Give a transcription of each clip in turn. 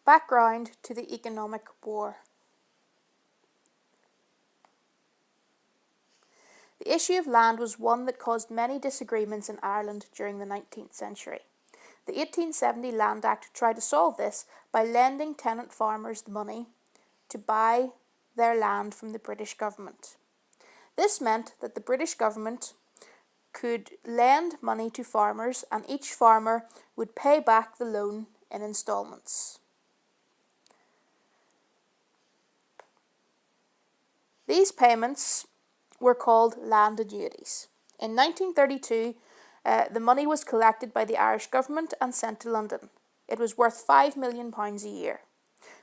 Background to the Economic War. The issue of land was one that caused many disagreements in Ireland during the 19th century. The 1870 Land Act tried to solve this by lending tenant farmers the money to buy their land from the British government. This meant that the British government could lend money to farmers and each farmer would pay back the loan in instalments. These payments were called land annuities. In 1932, the money was collected by the Irish government and sent to London. It was worth £5 million a year.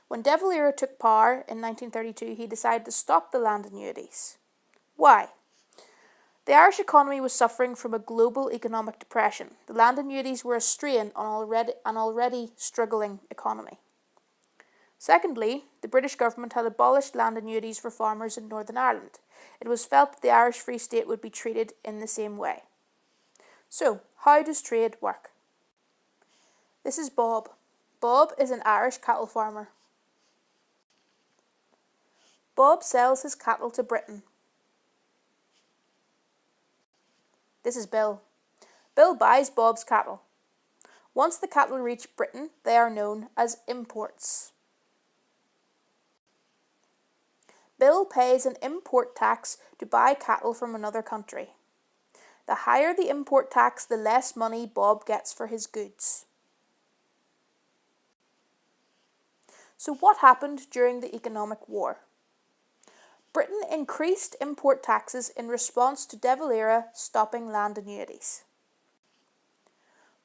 When De Valera took power in 1932, he decided to stop the land annuities. Why? The Irish economy was suffering from a global economic depression. The land annuities were a strain on an already struggling economy. Secondly, the British government had abolished land annuities for farmers in Northern Ireland. It was felt that the Irish Free State would be treated in the same way. So, how does trade work? This is Bob. Bob is an Irish cattle farmer. Bob sells his cattle to Britain. This is Bill. Bill buys Bob's cattle. Once the cattle reach Britain, they are known as imports. Bill pays an import tax to buy cattle from another country. The higher the import tax, the less money Bob gets for his goods. So what happened during the Economic War? Britain increased import taxes in response to De Valera stopping land annuities.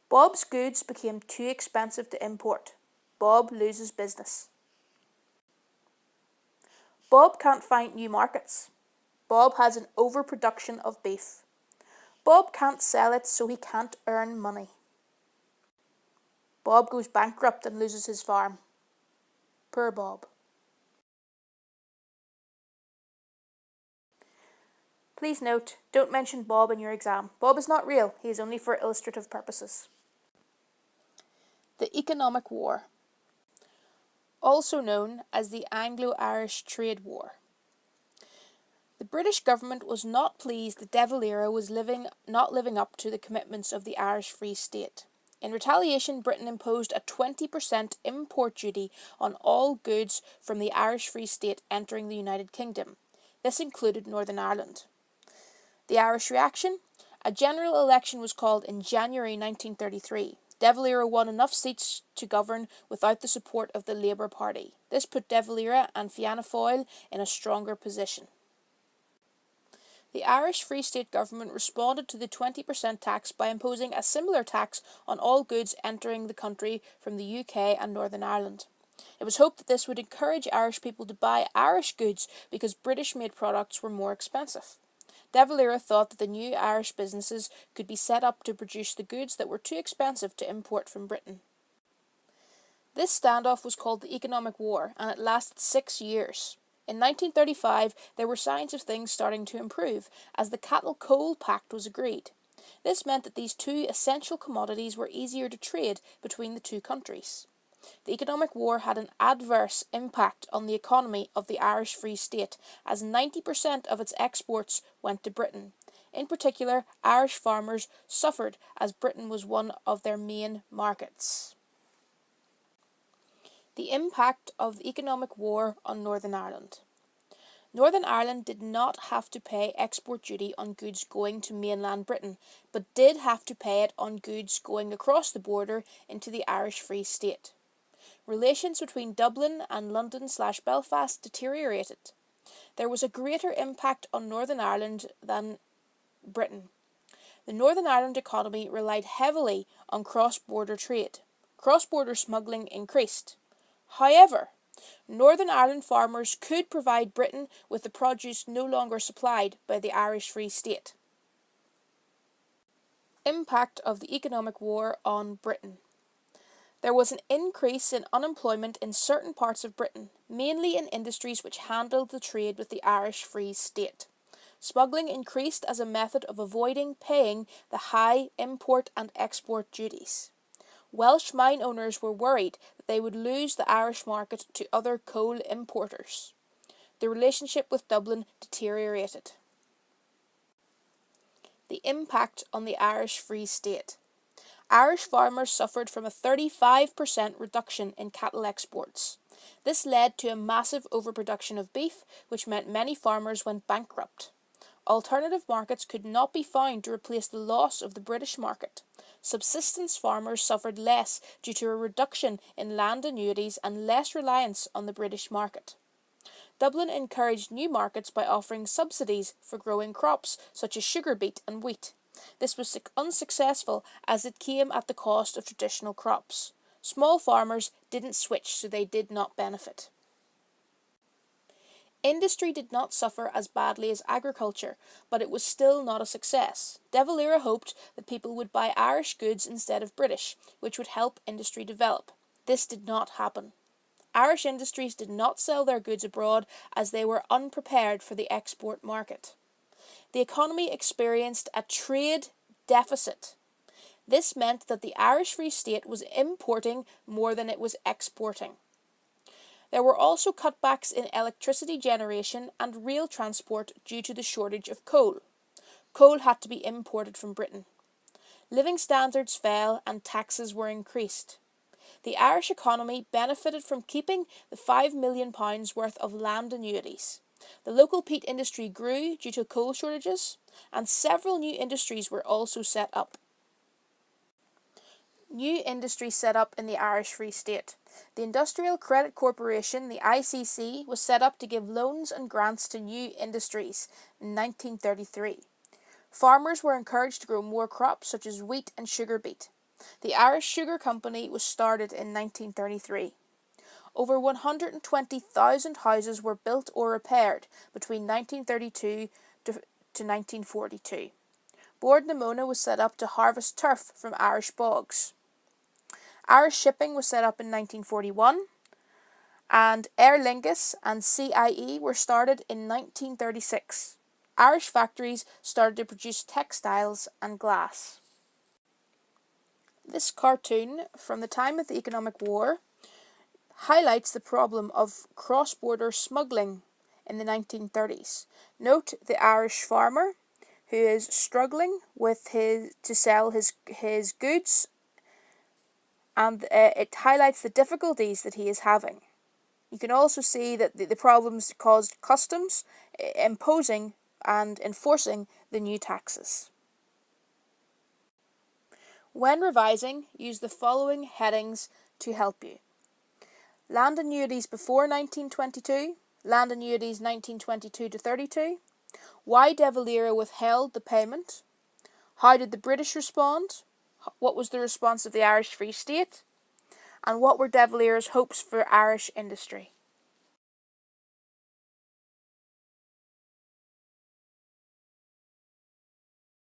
Bob's goods became too expensive to import. Bob loses business. Bob can't find new markets. Bob has an overproduction of beef. Bob can't sell it, so he can't earn money. Bob goes bankrupt and loses his farm. Poor Bob. Please note, don't mention Bob in your exam. Bob is not real, he is only for illustrative purposes. The Economic War, also known as the Anglo-Irish Trade War. The British government was not pleased that De Valera was not living up to the commitments of the Irish Free State. In retaliation, Britain imposed a 20% import duty on all goods from the Irish Free State entering the United Kingdom. This included Northern Ireland. The Irish reaction? A general election was called in January 1933. De Valera won enough seats to govern without the support of the Labour Party. This put De Valera and Fianna Fáil in a stronger position. The Irish Free State government responded to the 20% tax by imposing a similar tax on all goods entering the country from the UK and Northern Ireland. It was hoped that this would encourage Irish people to buy Irish goods because British-made products were more expensive. De Valera thought that the new Irish businesses could be set up to produce the goods that were too expensive to import from Britain. This standoff was called the Economic War, and it lasted 6 years. In 1935, there were signs of things starting to improve, as the Cattle Coal Pact was agreed. This meant that these two essential commodities were easier to trade between the two countries. The Economic War had an adverse impact on the economy of the Irish Free State, as 90% of its exports went to Britain. In particular, Irish farmers suffered as Britain was one of their main markets. The impact of the Economic War on Northern Ireland. Northern Ireland did not have to pay export duty on goods going to mainland Britain, but did have to pay it on goods going across the border into the Irish Free State. Relations between Dublin and London/Belfast deteriorated. There was a greater impact on Northern Ireland than Britain. The Northern Ireland economy relied heavily on cross-border trade. Cross-border smuggling increased. However, Northern Ireland farmers could provide Britain with the produce no longer supplied by the Irish Free State. Impact of the Economic War on Britain. There was an increase in unemployment in certain parts of Britain, mainly in industries which handled the trade with the Irish Free State. Smuggling increased as a method of avoiding paying the high import and export duties. Welsh mine owners were worried that they would lose the Irish market to other coal importers. The relationship with Dublin deteriorated. The impact on the Irish Free State. Irish farmers suffered from a 35% reduction in cattle exports. This led to a massive overproduction of beef, which meant many farmers went bankrupt. Alternative markets could not be found to replace the loss of the British market. Subsistence farmers suffered less due to a reduction in land annuities and less reliance on the British market. Dublin encouraged new markets by offering subsidies for growing crops such as sugar beet and wheat. This was unsuccessful as it came at the cost of traditional crops. Small farmers didn't switch, so they did not benefit. Industry did not suffer as badly as agriculture, but it was still not a success. De Valera hoped that people would buy Irish goods instead of British, which would help industry develop. This did not happen. Irish industries did not sell their goods abroad as they were unprepared for the export market. The economy experienced a trade deficit. This meant that the Irish Free State was importing more than it was exporting. There were also cutbacks in electricity generation and rail transport due to the shortage of coal. Coal had to be imported from Britain. Living standards fell and taxes were increased. The Irish economy benefited from keeping the £5 million worth of land annuities. The local peat industry grew due to coal shortages, and several new industries were also set up. New industries set up in the Irish Free State. The Industrial Credit Corporation, the ICC, was set up to give loans and grants to new industries in 1933. Farmers were encouraged to grow more crops such as wheat and sugar beet. The Irish Sugar Company was started in 1933. Over 120,000 houses were built or repaired between 1932 to 1942. Bord na Móna was set up to harvest turf from Irish bogs. Irish shipping was set up in 1941, and Aer Lingus and CIE were started in 1936. Irish factories started to produce textiles and glass. This cartoon, from the time of the Economic War, highlights the problem of cross-border smuggling in the 1930s. Note the Irish farmer who is struggling to sell his goods, and it highlights the difficulties that he is having. You can also see that the problems caused customs imposing and enforcing the new taxes. When revising, use the following headings to help you. Land annuities before 1922, land annuities 1922 to 32, why De Valera withheld the payment, how did the British respond, what was the response of the Irish Free State, and what were De Valera's hopes for Irish industry.